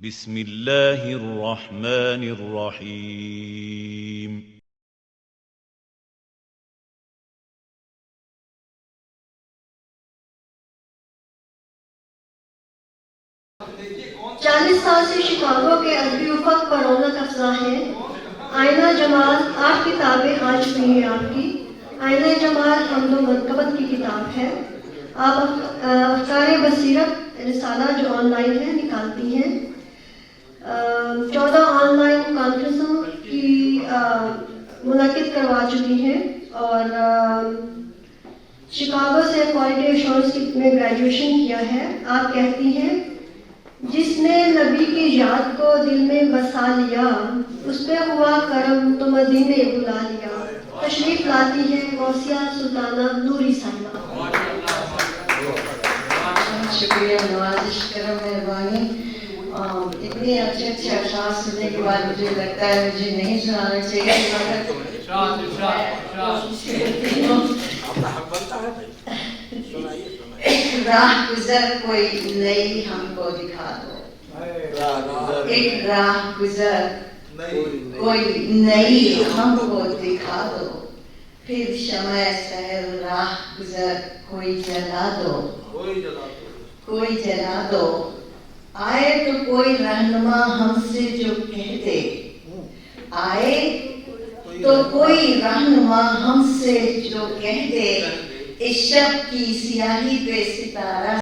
بسم اللہ الرحمن الرحیم۔ چالیس سال سے شکاگو کے ادبی افق پر رونق افزا ہے۔ آئینہ جمال 8 کتابیں آ چکی ہیں آپ کی۔ آئینہ جمال حمد و منقبت کی کتاب ہے۔ آپ افکار بصیرت رسالہ جو آن لائن ہے نکالتی ہیں۔ 14 آن لائن کانفرنسوں کی منعقد کروا چکی ہیں اور شکاگو سے کوالٹی ایشورنس میں گریجویشن کیا ہے۔ آپ کہتی ہیں جس نے نبی کی یاد کو دل میں بسا لیا، اس پہ ہوا کرم تو مدینے بلا لیا۔ تشریف لاتی ہے غوثیہ سلطانہ نوری صاحبہ۔ شکریہ، نوازش کرم، مہربانی۔ اتنے اچھے اچھے اشعار سننے کے بعد مجھے لگتا ہے مجھے نہیں سنانا چاہیے، ایک راہ گزر کوئی نئی ہم کو دکھا دو، ایک راہ گزر کوئی نئی ہم کو دکھا دو، پھر شمع سحر راہ گزر کوئی جلا دو، کوئی جلا دو۔ آئے تو کوئی رہنما ہم سے جو کہہ دے، آئے تو کوئی رہنما ہم سے جو کہہ دے، اس شب کی سیاہی پہ ستارہ